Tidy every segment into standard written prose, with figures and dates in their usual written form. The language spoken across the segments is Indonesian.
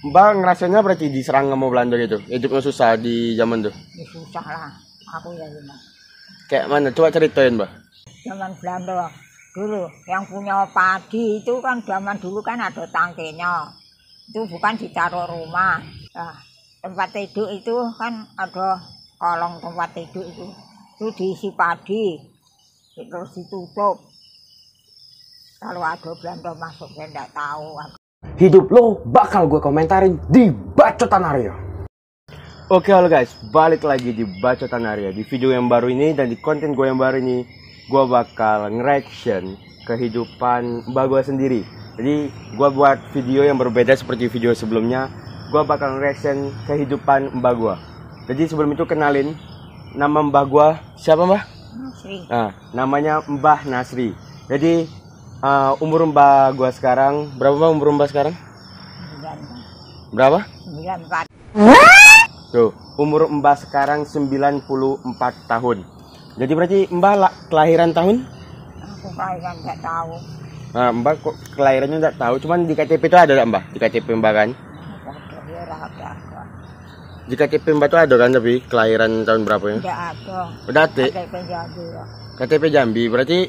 Mbak ngerasanya berarti diserang sama Belanda gitu. Hidupnya susah di zaman tuh. Ya susah lah, aku ya gimana. Kayak mana? Coba ceritain, Mbak. Zaman Belanda dulu, yang punya padi itu kan zaman dulu kan ada tangkinya. Itu bukan ditaruh rumah. Nah, tempat tidur itu kan ada kolong tempat tidur itu. Itu diisi padi, terus ditutup. Kalau ada Belanda masuk, saya tidak tahu. Hidup lo bakal gue komentarin di Bacotan Arya. Oke, halo guys, balik lagi di Bacotan Arya. Di video yang baru ini dan di konten gue yang baru ini, gue bakal nge-reaction kehidupan mbak gue sendiri. Jadi gue buat video yang berbeda seperti video sebelumnya. Gue bakal nge-reaction kehidupan mbak gue. Jadi sebelum itu kenalin nama mbak gue. Siapa mbak? Nasri. Nah, namanya Mbah Nasri. Jadi umur mbak gue sekarang berapa mbak? Umur mbak sekarang 94. berapa? 94. Tuh, umur mbak sekarang 94 tahun. Jadi berarti mbak kelahiran tahun? Aku kalian tidak tahu. Nah, mbak kok kelahirannya tidak tahu. Cuman di KTP itu ada mbak? Di KTP mbak kan? Di KTP mbak itu ada kan, tapi kelahiran tahun berapa ya? Tidak ada. Udah ada. KTP Jambi. KTP Jambi. Berarti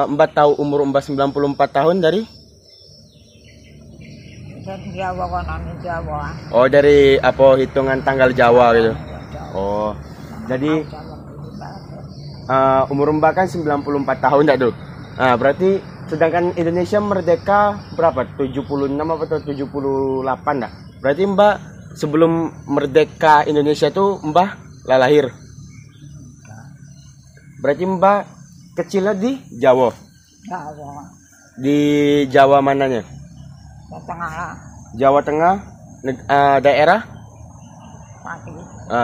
mbak tahu umur mbak 94 tahun dari? Dari Jawa konon Jawa. Oh, dari apa hitungan tanggal Jawa gitu. Oh. Jadi umur mbak kan 94 tahun enggak tuh? Nah, berarti sedangkan Indonesia merdeka berapa? 76 atau 78 dah. Berarti mbak sebelum merdeka Indonesia tuh mbak lah lahir. Berarti mbak kecilnya di Jawa. Jawa. Di Jawa mananya? Di tengah lah. Jawa Tengah, daerah? Pati.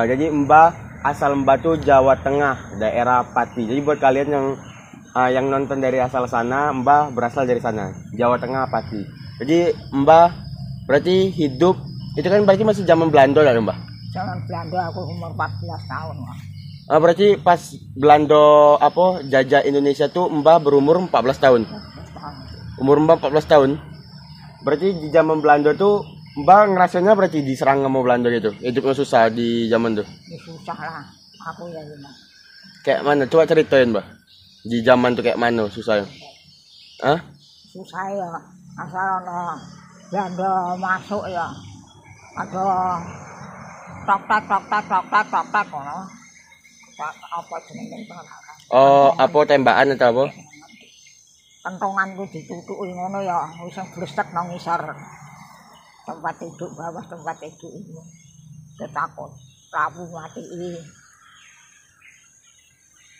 Jadi mbak asal mbak tuh Jawa Tengah, daerah Pati. Jadi buat kalian yang nonton dari asal sana, mbak berasal dari sana, Jawa Tengah, Pati. Jadi mbak berarti hidup itu kan berarti masih zaman Belanda lah mbak? Zaman Belanda aku umur 14 tahun. Berarti pas Belanda jajah Indonesia tuh mbak berumur 14 tahun. Umur mbak 14 tahun. Berarti di zaman Belanda tuh mbak ngerasanya berarti diserang sama Belanda gitu. Hidupnya susah di zaman tuh. Ya susah lah, aku ya gimana. Kayak mana? Coba ceritain mbak. Di zaman tuh kayak mana susahnya? Hah? Susah ya, asal ada Belanda masuk ya. Ada tok-tok ngono. Apa jenenge pengen. Oh, apa tembakan atau apa? Kentonganku ditutuki ngono ya, wis blestek nang ngisor. Tempat tidur bawah tempat tidur itu. Ketakut, rabu mati.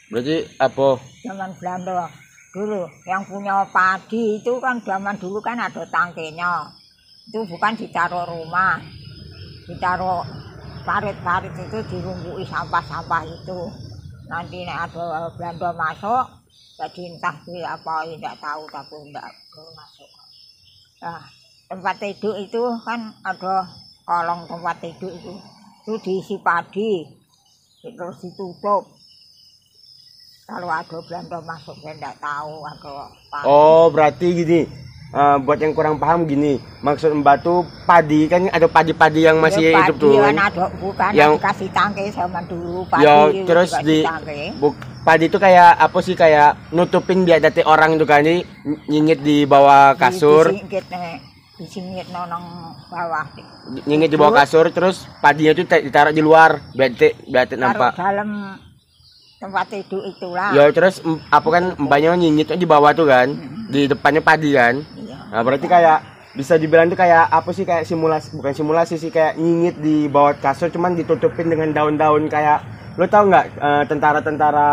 Berarti apa? Zaman Belanda dulu, yang punya padi itu kan zaman dulu kan ada tangkinya. Itu bukan ditaruh rumah. Ditaruh parit-parit itu dirumbuki sampah-sampah itu. Nanti ada Belanda masuk, jadi entah apa tidak tahu tapi tidak masuk. Nah, tempat tidur itu kan ada kolong tempat tidur itu diisi padi, terus ditutup. Kalau ada Belanda masuk saya tidak tahu ada padi. Oh, berarti gini. Buat yang kurang paham gini, maksud mbak tuh padi kan ada padi-padi yang masih hidup tuh. Padi ada bukan yang dikasih tangki zaman dulu padi. Ya, terus padi itu kayak apa sih, kayak nutupin biar dati orang tuh kan, ini nyingit di bawah kasur. Disingit nang bawah. Nyingit di bawah kasur, terus padinya tuh ditaruh di luar biar nampak. Dalam tempat tidur itulah. Ya, terus apa kan mbaknya nyingit di bawah tuh kan, di depannya padi kan. Nah, berarti kayak bisa dibilang tuh kayak apa sih, kayak simulasi, bukan simulasi sih, kayak nyingit di bawah kasur cuman ditutupin dengan daun-daun. Kayak lo tau nggak tentara-tentara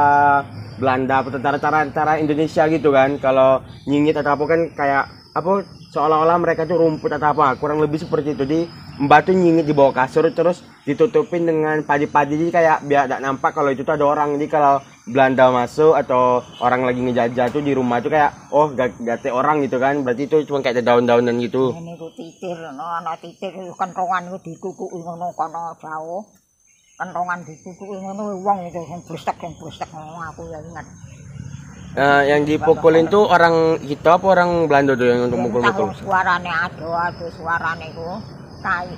Belanda atau tentara-tentara Indonesia gitu kan, kalau nyingit atau apa kan kayak apa seolah-olah mereka tuh rumput atau apa, kurang lebih seperti itu. Di mbak tuh nyingit di bawah kasur terus ditutupin dengan padi-padi, jadi kayak biar tidak nampak kalau itu tuh ada orang. Jadi kalau Belanda masuk atau orang lagi ngejajah tuh di rumah tuh kayak oh gak orang gitu kan, berarti itu cuma kayak daun-daunan gitu. Ini ku titir, ana titir kentongan ku ditutuki ngono kono jauh. Kentongan ditutuki ngono wong itu sing blestek ngono aku ya ingat. Nah, yang dipukulin tuh orang kita apa orang Belanda tuh yang untuk mukul-mukul? Suarane ada suarane ku. kai.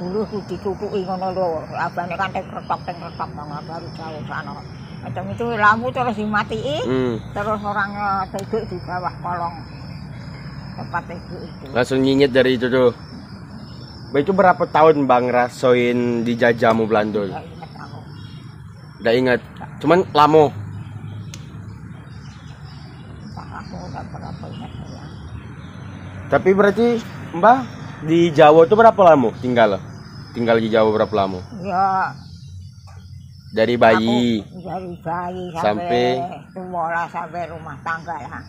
Dulu ku dicukuki ngono lho. Abane kan retok ngono baru jauh sana. Macam itu lampu terus dimatiin. Terus orangnya duduk di bawah kolong tempat itu. Langsung nyinyit dari itu tuh. Mbak itu berapa tahun Bang ngerasain dijajahmu Belanda? Nggak ingat aku. Nggak ingat. Cuman lama. Entah aku udah berapa ingat ya. Tapi berarti Mbak di Jawa tuh berapa lama tinggal? Tinggal di Jawa berapa lama? Ya Dari bayi aku dari bayi sampai tua lah, sampai rumah tangga lah.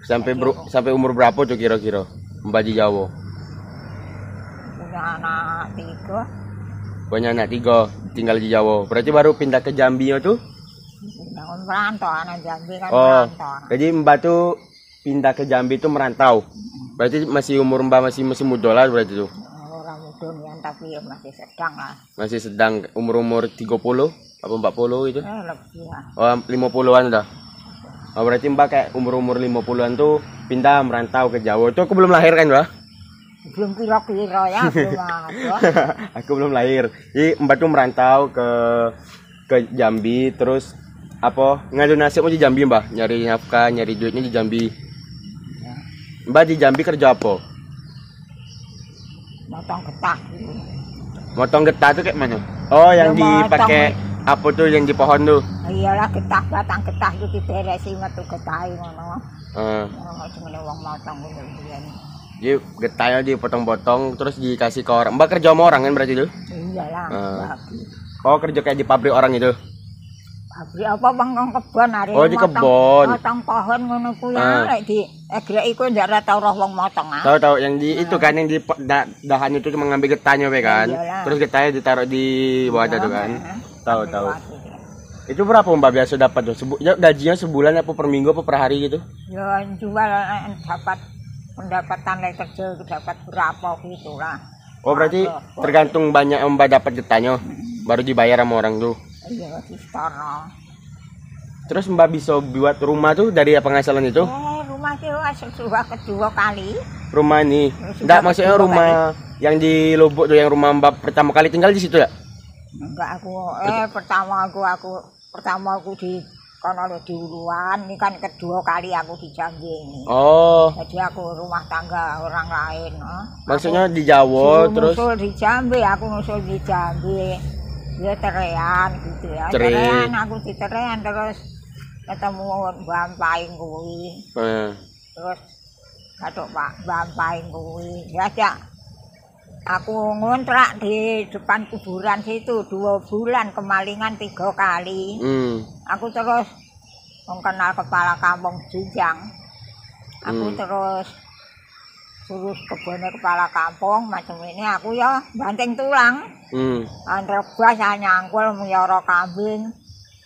sampai umur berapa tuh kira-kira Mbak di Jawa? Punya anak 3. Punya anak 3 tinggal di Jawa. Berarti baru pindah ke Jambi tuh? Bangun merantau, anak Jambi kan Oh, merantau. jadi Mbak tuh pindah ke Jambi tuh merantau. Berarti masih umur Mbak masih muda lah berarti tuh. Orang muda nih, tapi ya masih sedang lah. Masih sedang umur 30 apa 40 itu? Lebih lah. Oh, 50-an udah. Oh, berarti Mbak kayak umur 50-an tuh pindah merantau ke Jawa. Tuh aku belum lahir kan, Mbak? Belum kira-kira ya, belum ada. Aku belum lahir. Jadi Mbak tuh merantau ke Jambi, terus apa ngadu nasib mau di Jambi Mbak, nyari nafkah, nyari duitnya di Jambi. Mbak di Jambi kerja apa? Motong getah gitu. Motong getah tuh kayak mana? Oh, yang Ya, dipakai apa tuh yang di pohon tuh? Iyalah getah, batang getah itu diberesi metu getah ngono. Heeh. Jenenge wong motong ngono biyen. Jadi getahnya dipotong-potong terus dikasih ke orang. Mbak kerja sama orang kan berarti itu? Iyalah. Babi. Oh, kerja kayak di pabrik orang itu? Pabrik apa bang kebon hari Oh, di kebon. Motong pohon ngono ku ya, lek di egrek iku ndak tau roh wong motong ah. Tahu yang di itu kan yang di dahan itu cuma ngambil getahnya we kan. Iyalah. Terus getahnya ditaruh di wadah tuh kan. Tahu. Lewati. Itu berapa Mbak biasa dapat tuh? Ya, gajinya sebulan apa per minggu apa per hari gitu? Ya jual dapat pendapatan lek kerja dapat berapa gitu lah. Oh, berarti tergantung banyak Mbak dapat getahnya baru dibayar sama orang tuh. Iya di store. Terus Mbak bisa buat rumah tuh dari penghasilan itu? Rumah itu sudah kedua kali. Rumah nih. Sudah Enggak, maksudnya kedua rumah yang di Lubuk tuh, yang rumah Mbak pertama kali tinggal di situ ya? Enggak aku pertama aku di kono di Uluan, ini kan kedua kali aku di Jambi ini. Oh, Jadi aku rumah tangga orang lain. maksudnya di Jawa terus nusul di Jambi, aku nusul di Jambi. Ya terean gitu ya. Cerai. Terean aku di terean terus ketemu Mbak Paing kuwi. Terus katok Mbak Paing kuwi. Ya aku ngontrak di depan kuburan situ 2 bulan, kemalingan 3 kali. Aku terus mengenal kepala kampung Junjang. Aku terus suruh kebunnya kepala kampung macam ini, aku ya banting tulang. Antara bahasa nyangkul miara kambing.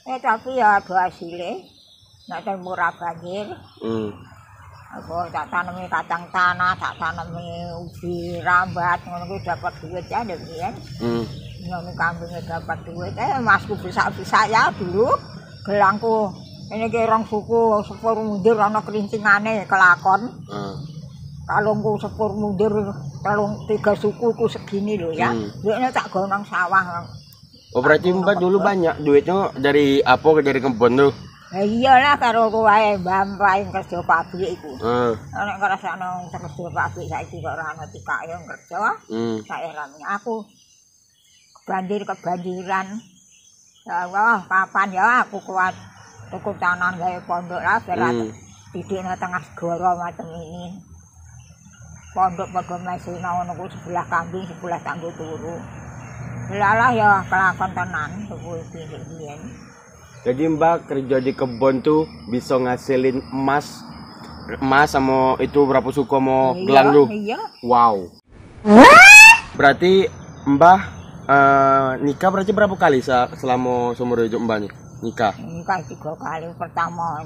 Tapi ya ada hasilnya. Nek murah banjir. Aku tak tanami kacang tanah, tak tanami ubi rambat, ngono kuwi dapat duit ya demikian. Ngono kambingnya dapat duit. Masku bisa ya dulu gelangku. Ini ki rong suku sepur mundur ana kerincingane kelakon. Kalungku sepur mundur kalung 3 suku ku segini lho ya. Duitnya tak gonang sawah. Oh, berarti Mbak dulu banyak duitnya dari apa, dari kebun tuh? Iyalah karo kowe Mbak kerja pabrik iku. Nek ngrasakno kerja pabrik saiki kok ora ana tikake kerja. Saerane aku kebanjiran. Ya Allah, kapan ya aku kuat tuku tanah gawe pondok lah berat. Didikno tengah segara macam ini. Pondok padha mesina ngono ku sebelah kambing, sebelah tanggo turu. Lalah ya kelakon tenan suku iki biyen. Jadi Mbak kerja di kebun tuh bisa ngasilin emas sama itu berapa suku mau gelang tuh? Iya. Wow. Berarti Mbak nikah berarti berapa kali selama seumur hidup Mbak nih? Nikah 3 kali. Pertama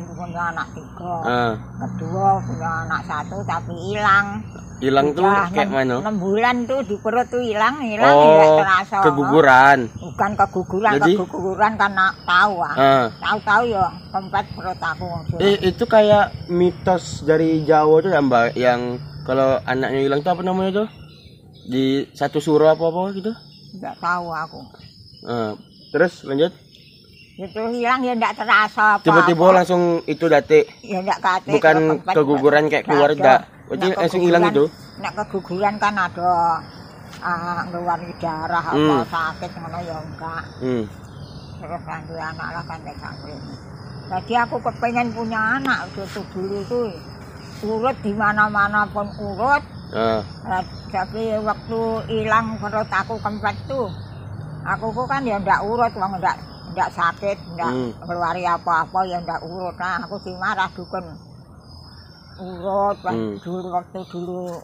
punya anak 3. Kedua punya anak 1 tapi hilang. Hilang tuh kayak mana? 6 bulan tuh di perut tuh hilang Oh, terasa. keguguran. Bukan keguguran, Jadi? keguguran karena tahu Tahu ya kempet perut aku. Itu kayak mitos dari Jawa tuh ya Mbak, yang kalau anaknya hilang tuh apa namanya tuh? Di satu suro apa gitu? Enggak tahu aku. Terus lanjut. Itu hilang ya enggak terasa apa. Tiba-tiba langsung itu date. Ya enggak kate. Bukan keguguran kayak keluar enggak. Berarti langsung hilang itu. Nek keguguran kan ada ngeluar darah apa sakit ngono ya enggak. Terus lanjut anak lah kan sakit. Jadi aku kepengen punya anak gitu dulu tuh. Urut di mana-mana pun urut. Tapi waktu hilang perut aku kempet tuh. Aku kan ya ndak urut, wong ndak sakit, ndak keluari apa-apa ya ndak urut. Nah, aku dimarah dukun. Urut waktu dulu.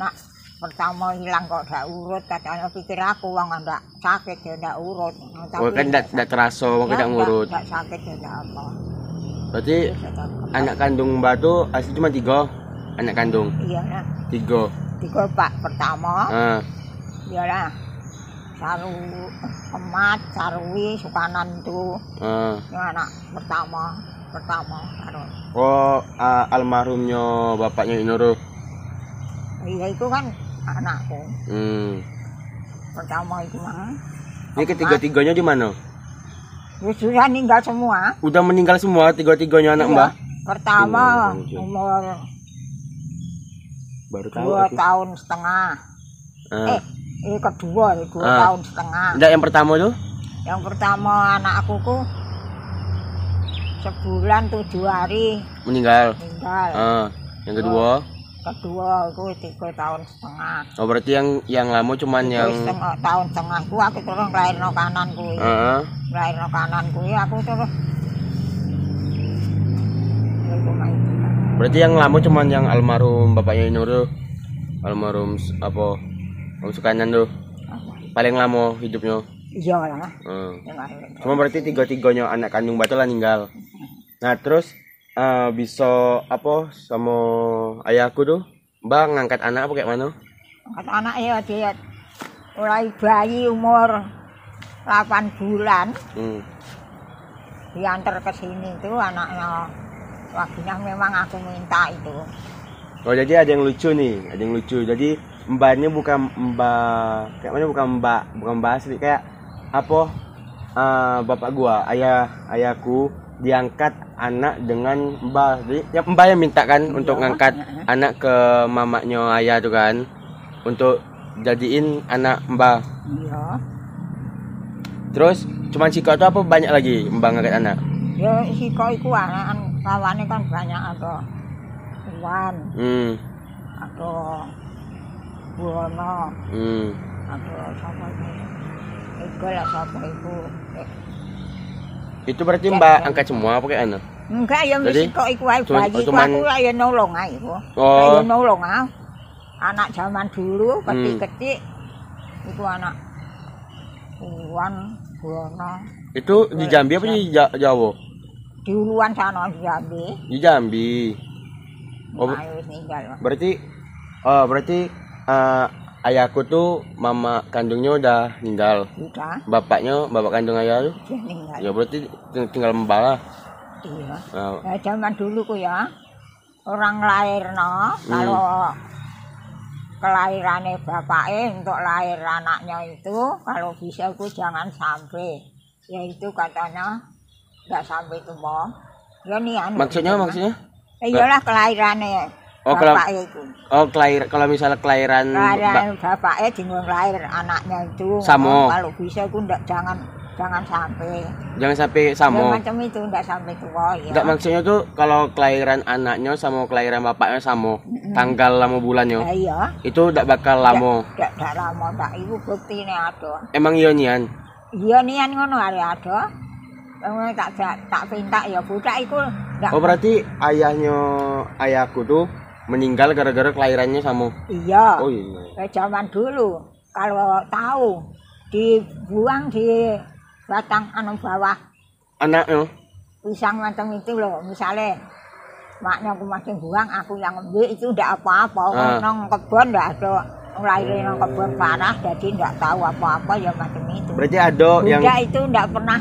Nak pertama hilang kok ndak urut, katanya pikir aku wong ndak sakit ya ndak urut. Tapi kan ndak terasa wong ndak ngurut. Ndak sakit ya ndak apa. Berarti anak kandung Mbak tuh asli cuma 3 anak kandung. Iya nah. 3 Pak pertama. Iyalah. Saru Emat, Sarwi, Sukanan tuh. Anak pertama Saru. Oh, almarhumnya bapaknya Inoro. Iya itu kan anakku. Pertama itu mah. Ini ketiga-tiganya di mana? Ya sudah meninggal semua. Udah meninggal semua tiga-tiganya anak Mbak? Pertama umur baru tahu 2 tahun setengah. Kedua 2 tahun setengah. Enggak yang pertama tuh? Yang pertama anak aku ku sebulan 7 hari meninggal. Yang kedua? Kedua itu 3 tahun setengah. Oh berarti yang lama cuman yang tahun setengah ku aku terus nglairno kanan kuwi. Nglairno kanan kuwi aku terus. Berarti yang lama cuman yang almarhum bapaknya Inur, almarhum apa? Om Sukanan tuh. Paling lama hidupnya. Iya lah. Cuma berarti tiga-tiganya anak kandung Batu lah meninggal. Nah, terus bisa apa sama ayahku tuh? Mbak ngangkat anak apa kayak mana? Ngangkat anak ya dia mulai bayi umur 8 bulan. Diantar ke sini tuh anaknya. Waktunya memang aku minta itu. Oh jadi ada yang lucu nih, ada yang lucu. Jadi mbaknya bukan mbak, kayak mana bukan mbak asli kayak apa? Bapak gua, ayahku diangkat anak dengan mbak. Jadi ya mbak yang minta kan untuk ngangkat anak ke mamaknya ayah tuh kan, untuk jadiin anak mbak. Iya. Terus cuman Siko itu apa banyak lagi mbak ngangkat anak? Ya Siko itu anak kawannya kan banyak ada Iwan, ada Buwono, ada siapa itu? Lah siapa itu? Itu berarti mbak angkat semua apa kayak anak? Enggak ya mesti kok iku ae bayi aku ya nolong ae iku. Ya nolong ah. Anak zaman dulu kecil-kecil itu anak Iwan, Buwono. Itu di Jambi apa di Jawa? Di Uluan sana di Jambi. Di Jambi. Oh, berarti ayahku tuh mama kandungnya udah meninggal. Udah. Bapak kandung ayah tuh? Meninggal. Ya berarti tinggal mbak lah. Iya. Ya, zaman dulu ku ya orang lahir kalau kelahirannya bapaknya untuk lahir anaknya itu kalau bisa ku jangan sampai. Ya itu katanya nggak sampai itu boh. Ya nih maksudnya? Iyalah kelahirannya bapaknya itu. Kalau misalnya kelahiran bapaknya dengan lahir anaknya itu. Samo. Kalau bisa itu jangan sampai. Jangan sampai samo. Ya, macam itu enggak sampai tua ya. Enggak maksudnya tuh kalau kelahiran anaknya sama kelahiran bapaknya sama tanggal lama bulannya. Iya. Itu enggak bakal lama. Enggak lama tak ibu bukti ini ada. Emang iya nian? Iya nian ngono ada. Tak pinta ya budak iku. Oh berarti ayahku tuh meninggal gara-gara kelahirannya sama. Iya. Oh iya. Zaman dulu kalau tahu dibuang di batang bawah. Anaknya? Pisang macam itu loh. Misalnya maknya aku masih buang, aku yang ambil itu enggak apa-apa. Nong kebun enggak ada. Ngelahirin nong kebun parah jadi enggak tahu apa-apa ya macam itu. Berarti ada yang budak itu enggak pernah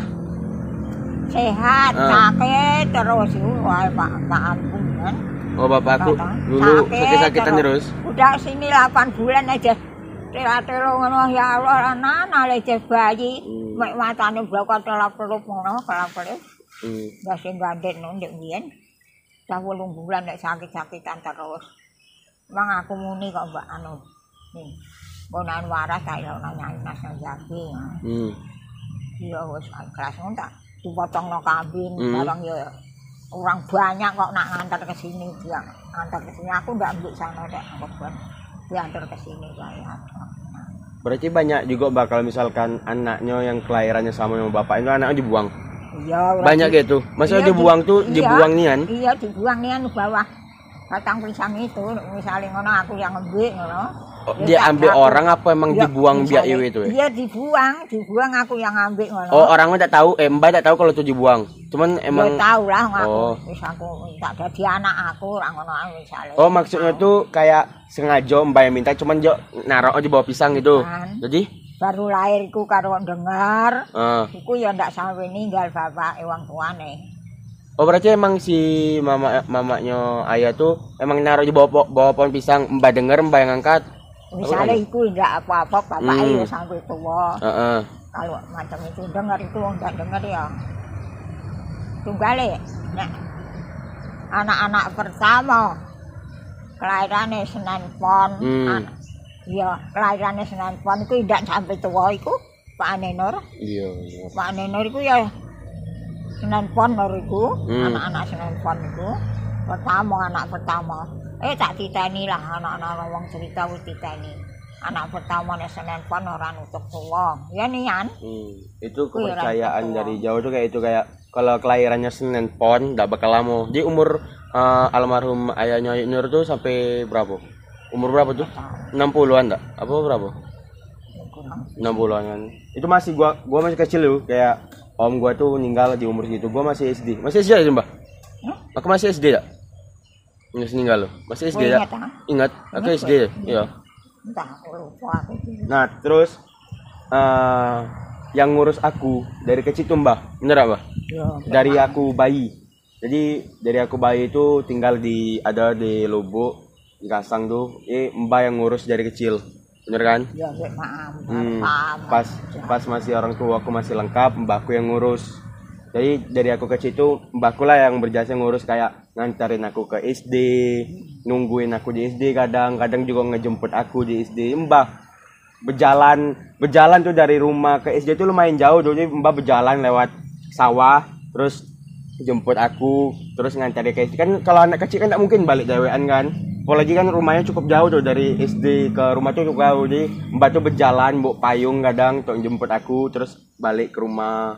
sehat, sakit terus. Wah, Pak ampun kan. Oh, bapakku Bapak. dulu Sakit sakit-sakitan terus. Udah sini 8 bulan aja. Tela-telo ngono ya Allah, anak aja bayi. Mek matane blokot telap-teluk ngono, kelap-kelip. Ndak sing gandeng ndek biyen. Dah 8 bulan nek sakit-sakitan terus. Emang aku muni kok Mbak anu. Nih. Bonan waras kaya nyanyi nas jagi. Iya wis kelas ngono tak dipotongno kambing barang ya orang banyak kok nak ngantar ke sini dia ngantar ke sini aku ndak ambil sana dek korban diantar ke sini saya. Berarti banyak juga bakal misalkan anaknya yang kelahirannya sama bapak itu anaknya dibuang. Iya. Banyak gitu. Maksudnya iya, dibuang tuh dibuang nian. Iya dibuang nian bawah batang pisang itu misalnya ngono aku yang ngambil ngono. Oh, dia ambil orang apa emang ya, dibuang biak iwe itu ya? Iya dibuang aku yang ambil ngono. Oh, orangnya tak tahu, Mbak tak tahu kalau itu dibuang. Cuman emang tahu lah aku. Oh. Wis aku tak dadi anak aku ora ngono misale. Oh, maksudnya tuh kayak sengaja Mbak yang minta cuman jo narok di bawah pisang gitu. Jadi baru lahirku karo dengar. Iku ya ndak sampe ninggal bapak wong tuane. Oh, berarti emang si mamanya ayah tuh emang naruh di bawah pohon pisang, Mbak denger, Mbak yang angkat. Misalnya itu enggak apa-apa bapak ya sampai tua. Kalau macam itu dengar itu enggak dengar ya. Tunggale nek anak-anak pertama kelahirannya Senin Pon. Iya, kelahirannya Senin Pon itu enggak sampai tua itu Pak Nenor. Iya. Pak Nenor itu ya Senin Pon lho iku, anak-anak Senin Pon itu. Anak pertama. Tak titeni lah anak-anak wong cerita wis titeni. Anak pertama nek Senin Pon ora nutuk tuwa. Ya nian. Itu kepercayaan dari jauh tuh kayak itu kayak kalau kelahirannya Senin Pon enggak bakal lama. Jadi umur almarhum ayahnya Nur tuh sampai berapa? Umur berapa tuh? 60-an enggak? Apa berapa? 60-an kan. Itu masih gua masih kecil loh, kayak om gua tuh meninggal di umur segitu. Gua masih SD. Masih SD ya, Mbak? Aku masih SD ya? Masih meninggal loh. Masih SD ya? Ingat, aku SD ya? Iya. Entah aku lupa aku. Nah, terus yang ngurus aku dari kecil tuh Mbah. Bener Mbah? Iya. Dari aku bayi. Jadi dari aku bayi itu tinggal ada di Lubuk, di Kasang tuh. Mbah yang ngurus dari kecil. Bener kan? Iya, maaf. Pas masih orang tua aku masih lengkap, mbahku yang ngurus. Jadi dari aku kecil itu mbahku lah yang berjasa ngurus kayak ngantarin aku ke SD, nungguin aku di SD, kadang juga ngejemput aku di SD. Mbah berjalan tuh dari rumah ke SD tuh lumayan jauh tuh. Jadi mbah berjalan lewat sawah, terus jemput aku, terus ngantarin ke SD. Kan kalau anak kecil kan tak mungkin balik jawean kan. Apalagi kan rumahnya cukup jauh tuh dari SD ke rumah tuh cukup jauh. Jadi mbak tuh berjalan bawa payung kadang untuk jemput aku terus balik ke rumah.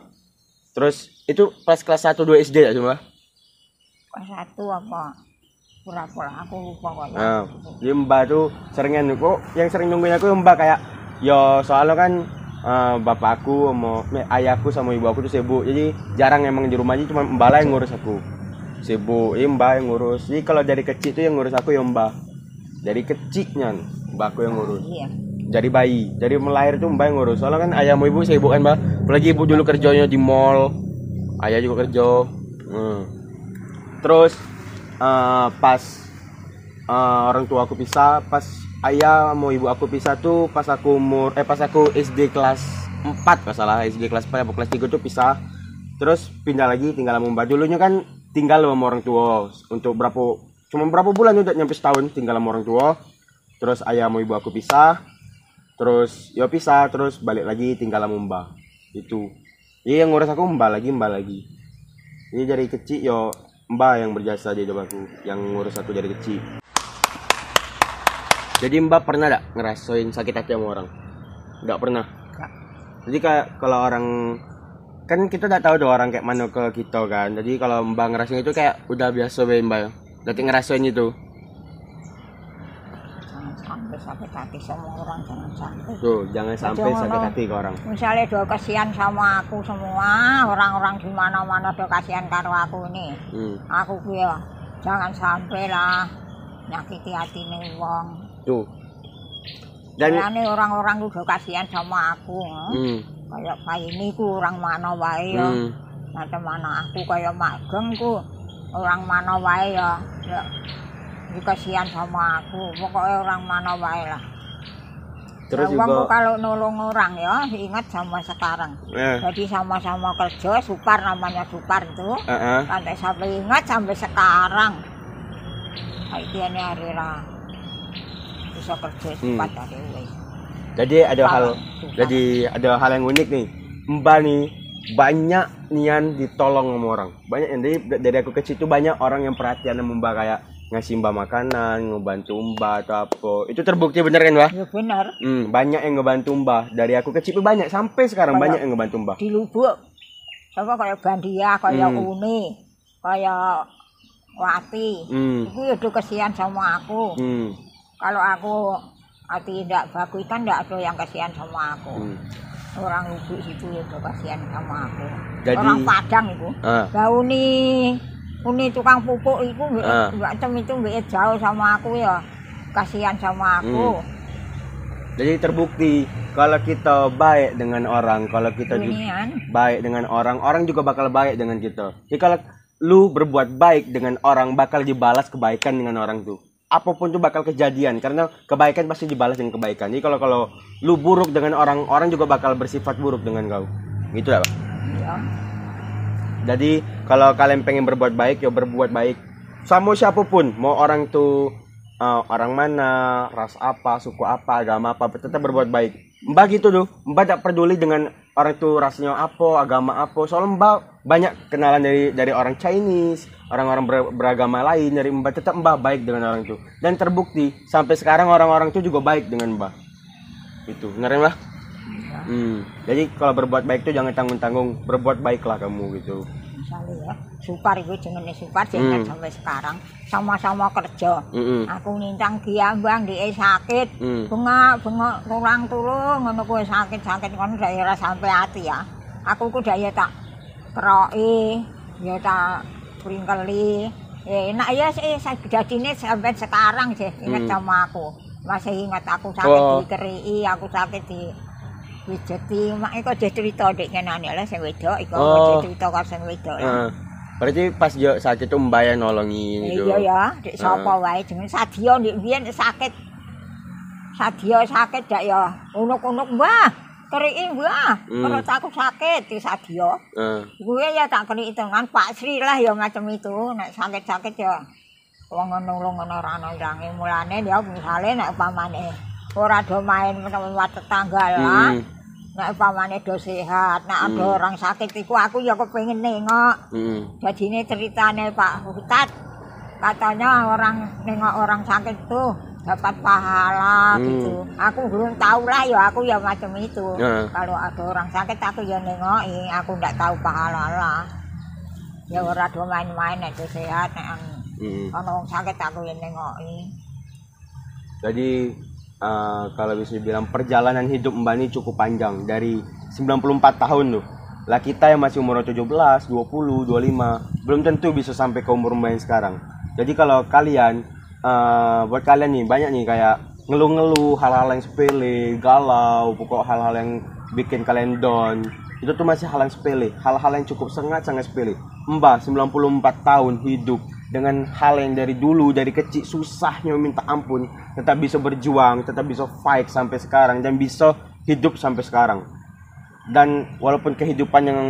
Terus itu pas kelas 1 2 SD ya cuma? Kelas 1 apa? Pura-pura aku lupa kok. Nah, jadi mbak tuh seringnya kok yang sering nungguin aku mbak kayak yo soalnya kan bapakku sama ayahku sama ibu aku tuh sibuk. Jadi jarang emang di rumah aja cuma mbak lah yang ngurus aku. Sibuk, mbak yang ngurus. Jadi kalau dari kecil tuh yang ngurus aku ya mbak. Dari kecilnya mbakku yang ngurus. Iya. Dari bayi, dari melahir tuh mbak yang ngurus. Soalnya kan ayah sama ibu sibuk kan mbak. Apalagi ibu dulu kerjanya di mall, ayah juga kerja. Terus pas orang tua aku pisah, pas ayah mau ibu aku pisah tuh pas aku SD kelas 4 nggak salah, SD kelas 4 atau kelas 3 tuh pisah. Terus pindah lagi tinggal sama mbak. Dulunya kan tinggal sama orang tua untuk cuma berapa bulan udah nyampe setahun tinggal sama orang tua. Terus ayah mau ibu aku pisah. Terus terus balik lagi tinggal sama mbak. Itu. Jadi yang ngurus aku mbak lagi. Ini dari kecil mbak yang berjasa di hidup aku, yang ngurus aku dari kecil. Jadi mbak pernah gak ngerasain sakit hati sama orang? Gak pernah. Jadi kayak kalau orang kan kita udah tahu orang kayak mana ke kita kan. Jadi kalau mbak ngerasain itu kayak udah biasa mbak. Berarti ngerasain itu. Sampai sakit hati sama orang, jangan sampai. Tuh, jangan sampai sakit hati ke orang. Misalnya do kasihan sama aku semua, orang-orang di mana-mana do kasihan karo aku ini. Aku ya jangan sampai lah nyakiti hati nih wong. Tuh. Dan orang-orang do kasihan sama aku. Kayak ini ku orang mana wae ya. Macam mana aku kayak mageng ku orang mana wae ya. kasihan sama aku. Pokoknya orang mana wae lah. Terus Nah, juga kalau nolong orang ya ingat sama sekarang. Jadi sama-sama kerja, Supar namanya Supar itu. Sampai ingat sampai sekarang. Kayak ini hari lah bisa kerja cepat dari wes. Jadi ada hal yang unik nih. Mbak nih banyak nian ditolong sama orang. Banyak yang dari aku kecil itu banyak orang yang perhatian sama Mbak, kayak ngasih Mbak makanan, ngebantu Mbak atau apa. Itu terbukti bener kan, Mbak? Ya benar. Banyak yang ngebantu Mbak. Dari aku kecil itu banyak sampai sekarang banyak yang ngebantu Mbak. Di Lubuk apa kayak Bandia, kayak Uni, kayak Wati. Itu udah kasihan sama aku. Kalau aku hati tidak bagus kan tidak ada yang kasihan sama aku. Orang Lubuk itu udah kasihan sama aku. Jadi, orang Padang itu. Uni tukang pupuk itu macam itu jauh sama aku ya. Kasihan sama aku. Jadi terbukti kalau kita baik dengan orang, kalau kita baik dengan orang, orang juga bakal baik dengan kita. Jadi kalau lu berbuat baik dengan orang, bakal dibalas kebaikan dengan orang tuh. Apapun tuh bakal kejadian, karena kebaikan pasti dibalas dengan kebaikan. Jadi kalau lu buruk dengan orang, orang juga bakal bersifat buruk dengan kau. Gitu ya, Pak? Iya. Jadi kalau kalian pengen berbuat baik, ya berbuat baik sama siapapun. Mau orang tuh orang mana, ras apa, suku apa, agama apa, tetap berbuat baik. Mbak gitu tuh, Mbak tak peduli dengan orang itu rasanya apa, agama apa. Soalnya Mbak banyak kenalan dari orang Chinese, orang-orang beragama lain. Dari Mbak tetap Mbak baik dengan orang itu. Dan terbukti sampai sekarang orang-orang itu juga baik dengan Mbak. Itu, benar ya Mbak? Jadi kalau berbuat baik itu jangan tanggung-tanggung, berbuat baiklah kamu gitu. Misalnya ya, Supar itu jenenge Supar jenenge sampai sekarang sama-sama kerja. Aku nintang dia bang dia sakit, bengak tulung ngono kuwi sakit ngono daerah sampai hati ya. Aku ku daya tak keroki, ya tak pringkeli. Enak ya sih dadine sampai sekarang sih ingat sama aku. Masih ingat aku sakit di kerii, aku sakit di Wijeti, mak iku cerita ndek kenane lah sing wedok iku cerita karo sing wedok. Berarti pas yo sakit tuh Mbak yang nolongin gitu. Iya ya, ndek sapa wae jeneng Sadio ndek biyen sakit. Sadio sakit dak ya. Unuk-unuk Mbah, keriki Mbah. Perut aku sakit di Sadio. Gue ya tak keri hitungan Pak Sri lah ya macam itu. Nek sakit-sakit ya wong nolong ngono ora ana ndange mulane ya misale nek upamane ora do main sama tetangga lah. Nek upamane do sehat, nek ada orang sakit iku aku ya kepengin nengok. Jadine ceritane Pak Hutat, katanya orang nengok orang sakit tuh dapat pahala gitu. Aku belum tahu lah ya, aku ya macam itu. Kalau ada orang sakit aku ya nengoki, aku ndak tahu pahala lah. Ya ora do main-main nek do sehat, nek ana wong sakit aku ya nengoki. Jadi kalau bisa dibilang perjalanan hidup Mbak ini cukup panjang, dari 94 tahun loh. Lah kita yang masih umur 17, 20, 25 belum tentu bisa sampai ke umur Mbak yang sekarang. Jadi kalau kalian buat kalian nih banyak nih kayak ngeluh-ngeluh hal-hal yang sepele, galau, pokok hal-hal yang bikin kalian down, itu tuh masih hal yang sepele, hal-hal yang cukup sangat-sangat sepele. Mbak 94 tahun hidup dengan hal yang dari dulu, dari kecil susahnya minta ampun, tetap bisa berjuang, tetap bisa fight sampai sekarang dan bisa hidup sampai sekarang. Dan walaupun kehidupan yang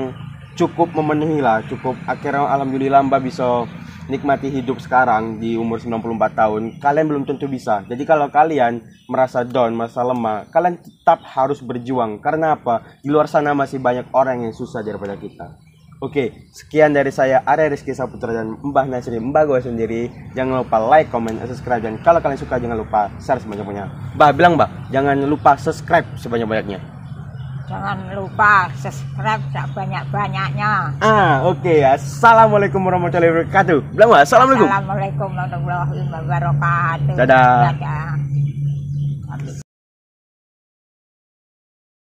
cukup memenuhi lah, cukup akhirnya alhamdulillah Mbak bisa nikmati hidup sekarang di umur 94 tahun. Kalian belum tentu bisa. Jadi kalau kalian merasa down, merasa lemah, kalian tetap harus berjuang. Karena apa? Di luar sana masih banyak orang yang susah daripada kita. Oke, sekian dari saya Arya Rizky Saputra dan Mbah Nasri, Mbah gue sendiri. Jangan lupa like, comment, subscribe, dan kalau kalian suka jangan lupa share sebanyak-banyaknya. Mbah bilang Mbah, jangan lupa subscribe sebanyak-banyaknya. Jangan lupa subscribe sebanyak-banyaknya. Oke. Assalamualaikum warahmatullahi wabarakatuh. Bilang Mbah, assalamualaikum. Assalamualaikum warahmatullahi wabarakatuh. Dadah. Dadah.